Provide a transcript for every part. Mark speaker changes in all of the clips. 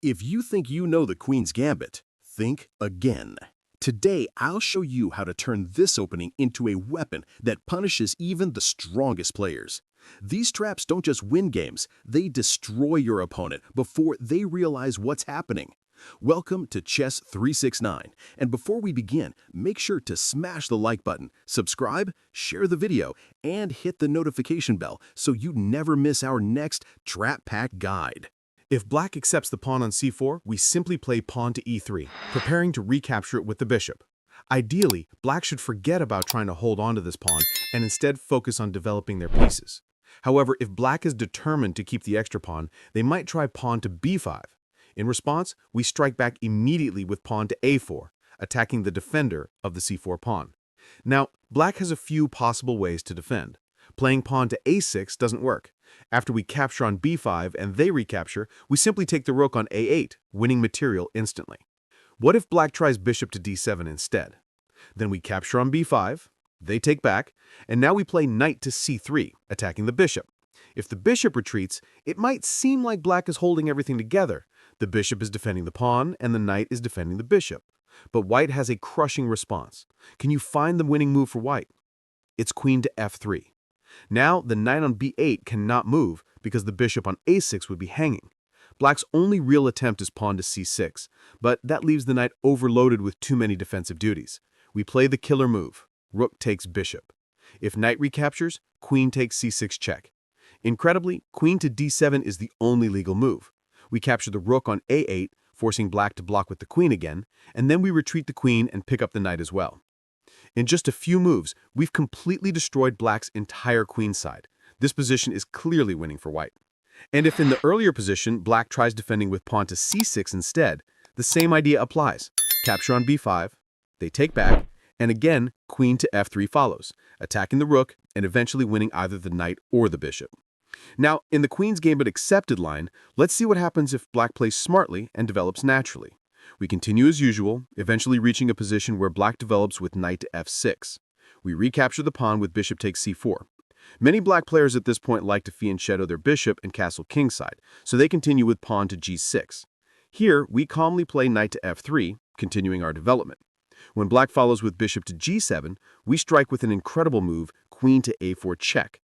Speaker 1: If you think you know the Queen's Gambit, think again. Today, I'll show you how to turn this opening into a weapon that punishes even the strongest players. These traps don't just win games, they destroy your opponent before they realize what's happening. Welcome to Chess 369, and before we begin, make sure to smash the like button, subscribe, share the video, and hit the notification bell so you never miss our next Trap Pack guide.
Speaker 2: If black accepts the pawn on c4, we simply play pawn to e3, preparing to recapture it with the bishop. Ideally, black should forget about trying to hold on to this pawn and instead focus on developing their pieces. However, if black is determined to keep the extra pawn, they might try pawn to b5. In response, we strike back immediately with pawn to a4, attacking the defender of the c4 pawn. Now, black has a few possible ways to defend. Playing pawn to a6 doesn't work. After we capture on b5 and they recapture, we simply take the rook on a8, winning material instantly. What if black tries bishop to d7 instead? Then we capture on b5, they take back, and now we play knight to c3, attacking the bishop. If the bishop retreats, it might seem like black is holding everything together. The bishop is defending the pawn, and the knight is defending the bishop. But white has a crushing response. Can you find the winning move for white? It's queen to f3. Now, the knight on b8 cannot move because the bishop on a6 would be hanging. Black's only real attempt is pawn to c6, but that leaves the knight overloaded with too many defensive duties. We play the killer move. Rook takes bishop. If knight recaptures, queen takes c6 check. Incredibly, queen to d7 is the only legal move. We capture the rook on a8, forcing black to block with the queen again, and then we retreat the queen and pick up the knight as well. In just a few moves, we've completely destroyed black's entire queen side. This position is clearly winning for white. And if in the earlier position, black tries defending with pawn to c6 instead, the same idea applies. Capture on b5, they take back, and again, queen to f3 follows, attacking the rook and eventually winning either the knight or the bishop. Now, in the Queen's Gambit accepted line, let's see what happens if black plays smartly and develops naturally. We continue as usual, eventually reaching a position where black develops with knight to f6. We recapture the pawn with bishop takes c4. Many black players at this point like to fianchetto their bishop and castle kingside, so they continue with pawn to g6. Here, we calmly play knight to f3, continuing our development. When black follows with bishop to g7, we strike with an incredible move, queen to a4 check.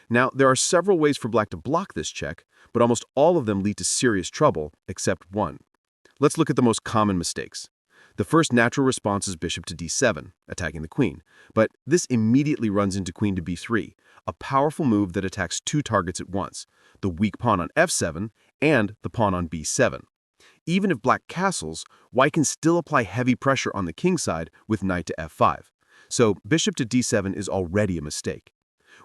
Speaker 2: Now, there are several ways for black to block this check, but almost all of them lead to serious trouble, except one. Let's look at the most common mistakes. The first natural response is bishop to d7, attacking the queen, but this immediately runs into queen to b3, a powerful move that attacks two targets at once, the weak pawn on f7 and the pawn on b7. Even if black castles, white can still apply heavy pressure on the king side with knight to f5. So bishop to d7 is already a mistake.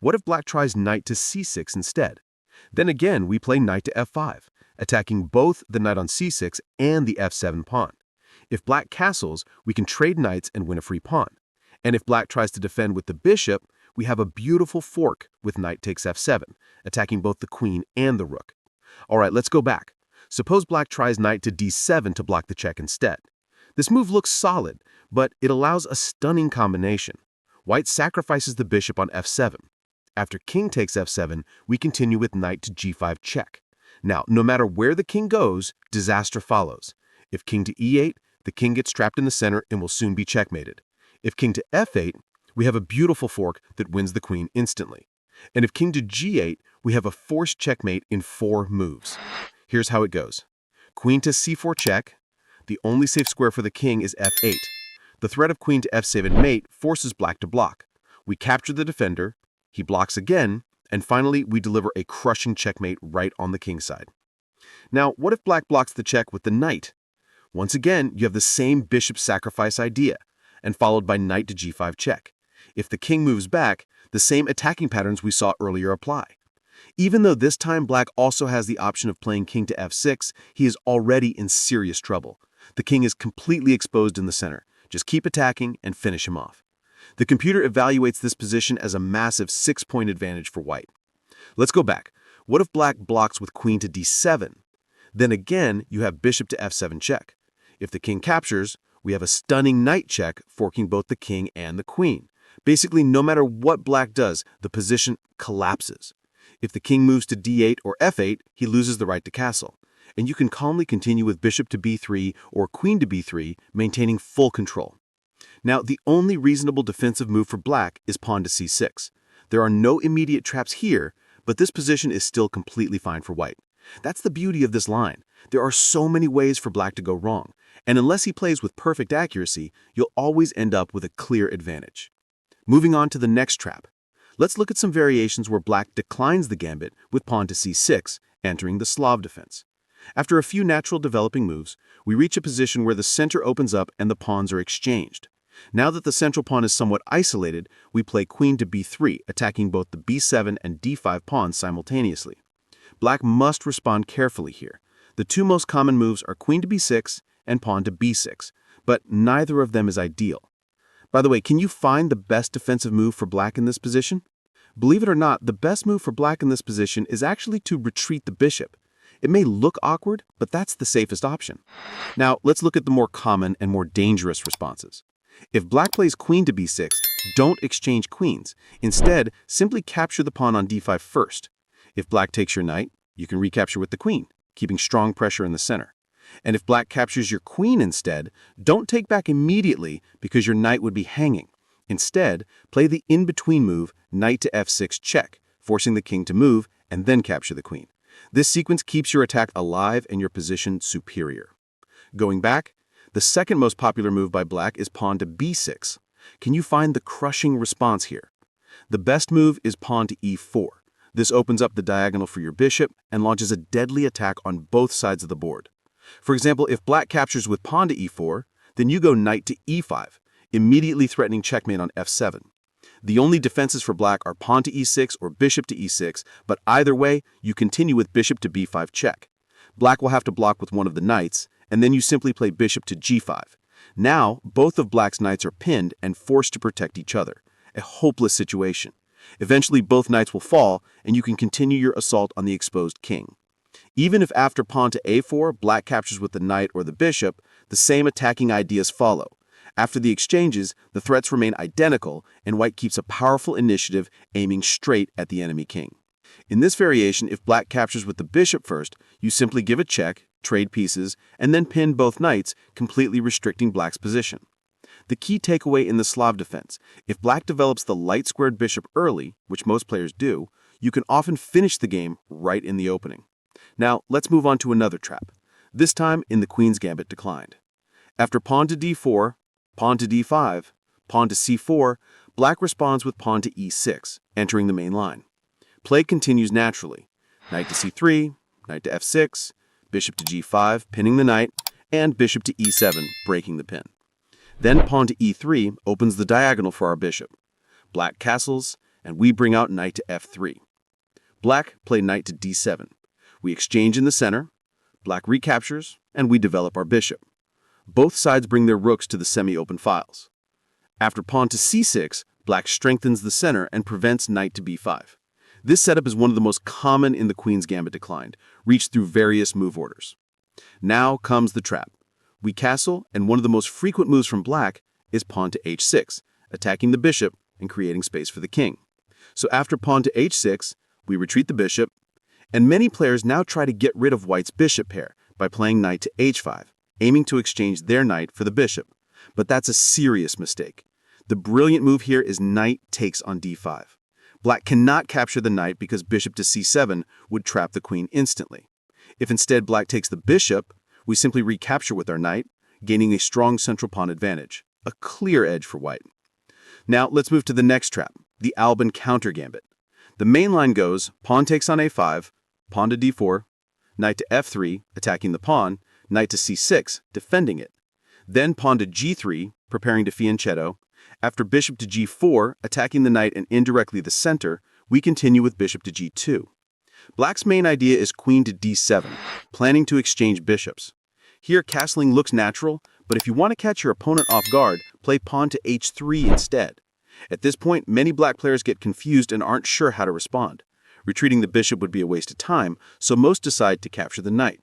Speaker 2: What if black tries knight to c6 instead? Then again, we play knight to f5, attacking both the knight on c6 and the f7 pawn. If black castles, we can trade knights and win a free pawn. And if black tries to defend with the bishop, we have a beautiful fork with knight takes f7, attacking both the queen and the rook. All right, let's go back. Suppose black tries knight to d7 to block the check instead. This move looks solid, but it allows a stunning combination. White sacrifices the bishop on f7. After king takes f7, we continue with knight to g5 check. Now, no matter where the king goes, disaster follows. If king to e8, the king gets trapped in the center and will soon be checkmated. If king to f8, we have a beautiful fork that wins the queen instantly. And if king to g8, we have a forced checkmate in 4 moves. Here's how it goes. Queen to c4 check. The only safe square for the king is f8. The threat of queen to f7 mate forces black to block. We capture the defender, he blocks again, and finally we deliver a crushing checkmate right on the king side. Now, what if black blocks the check with the knight? Once again, you have the same bishop sacrifice idea, and followed by knight to g5 check. If the king moves back, the same attacking patterns we saw earlier apply. Even though this time black also has the option of playing king to f6, he is already in serious trouble. The king is completely exposed in the center. Just keep attacking and finish him off. The computer evaluates this position as a massive 6-point advantage for white. Let's go back. What if black blocks with queen to d7? Then again, you have bishop to f7 check. If the king captures, we have a stunning knight check, forking both the king and the queen. Basically, no matter what black does, the position collapses. If the king moves to d8 or f8, he loses the right to castle. and you can calmly continue with bishop to b3 or queen to b3, maintaining full control. Now, the only reasonable defensive move for black is pawn to c6. There are no immediate traps here, but this position is still completely fine for white. That's the beauty of this line. There are so many ways for black to go wrong, and unless he plays with perfect accuracy, you'll always end up with a clear advantage. Moving on to the next trap. Let's look at some variations where black declines the gambit with pawn to c6, entering the Slav defense. After a few natural developing moves, we reach a position where the center opens up and the pawns are exchanged. Now that the central pawn is somewhat isolated, we play queen to b3, attacking both the b7 and d5 pawns simultaneously. Black must respond carefully here. The two most common moves are queen to b6 and pawn to b6, but neither of them is ideal. By the way, can you find the best defensive move for black in this position? Believe it or not, the best move for black in this position is actually to retreat the bishop. It may look awkward, but that's the safest option. Now, let's look at the more common and more dangerous responses. If black plays queen to b6, don't exchange queens. Instead, simply capture the pawn on d5 first. If black takes your knight, you can recapture with the queen, keeping strong pressure in the center. And if black captures your queen instead, don't take back immediately because your knight would be hanging. Instead, play the in-between move, knight to f6 check, forcing the king to move and then capture the queen. This sequence keeps your attack alive and your position superior. Going back, the second most popular move by black is pawn to b6. Can you find the crushing response here? The best move is pawn to e4. This opens up the diagonal for your bishop and launches a deadly attack on both sides of the board. For example, if black captures with pawn to e4, then you go knight to e5, immediately threatening checkmate on f7. The only defenses for black are pawn to e6 or bishop to e6, but either way, you continue with bishop to b5 check. Black will have to block with one of the knights, and then you simply play bishop to g5. Now, both of black's knights are pinned and forced to protect each other. A hopeless situation. Eventually, both knights will fall, and you can continue your assault on the exposed king. Even if after pawn to a4, black captures with the knight or the bishop, the same attacking ideas follow. After the exchanges, the threats remain identical, and white keeps a powerful initiative aiming straight at the enemy king. In this variation, if black captures with the bishop first, you simply give a check, trade pieces, and then pin both knights, completely restricting black's position. The key takeaway in the Slav defense: if black develops the light-squared bishop early, which most players do, you can often finish the game right in the opening. Now, let's move on to another trap, this time in the Queen's Gambit declined. After pawn to d4, pawn to d5, pawn to c4, black responds with pawn to e6, entering the main line. Play continues naturally. Knight to c3, knight to f6, bishop to g5, pinning the knight, and bishop to e7, breaking the pin. Then pawn to e3 opens the diagonal for our bishop. Black castles, and we bring out knight to f3. Black play knight to d7. We exchange in the center, black recaptures, and we develop our bishop. Both sides bring their rooks to the semi-open files. After pawn to c6, black strengthens the center and prevents knight to b5. This setup is one of the most common in the Queen's Gambit declined, reached through various move orders. Now comes the trap. We castle, and one of the most frequent moves from black is pawn to h6, attacking the bishop and creating space for the king. So after pawn to h6, we retreat the bishop, and many players now try to get rid of white's bishop pair by playing knight to h5, aiming to exchange their knight for the bishop. But that's a serious mistake. The brilliant move here is knight takes on d5. Black cannot capture the knight because bishop to c7 would trap the queen instantly. If instead black takes the bishop, we simply recapture with our knight, gaining a strong central pawn advantage, a clear edge for white. Now let's move to the next trap, the Alban counter gambit. The main line goes pawn takes on a5, pawn to d4, knight to f3, attacking the pawn, knight to c6, defending it. Then pawn to g3, preparing to fianchetto. After bishop to g4, attacking the knight and indirectly the center, we continue with bishop to g2. Black's main idea is queen to d7, planning to exchange bishops. Here, castling looks natural, but if you want to catch your opponent off guard, play pawn to h3 instead. At this point, many black players get confused and aren't sure how to respond. Retreating the bishop would be a waste of time, so most decide to capture the knight.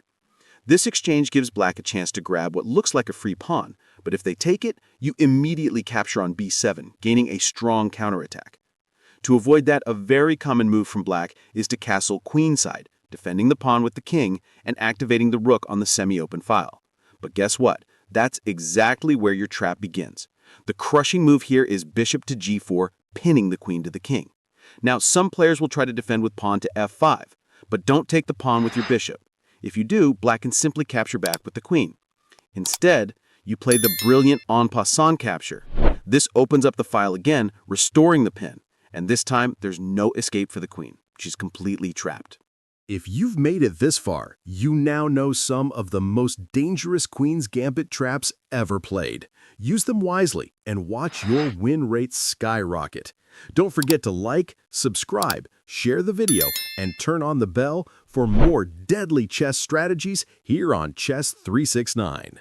Speaker 2: This exchange gives black a chance to grab what looks like a free pawn, but if they take it, you immediately capture on b7, gaining a strong counterattack. To avoid that, a very common move from black is to castle queenside, defending the pawn with the king, and activating the rook on the semi-open file. But guess what? That's exactly where your trap begins. The crushing move here is bishop to g4, pinning the queen to the king. Now, some players will try to defend with pawn to f5, but don't take the pawn with your bishop. If you do, black can simply capture back with the queen. Instead, you play the brilliant en passant capture. This opens up the file again, restoring the pin, and this time there's no escape for the queen. She's completely trapped.
Speaker 1: If you've made it this far, you now know some of the most dangerous Queen's Gambit traps ever played. Use them wisely and watch your win rate skyrocket. Don't forget to like, subscribe, share the video, and turn on the bell for more deadly chess strategies here on Chess 369.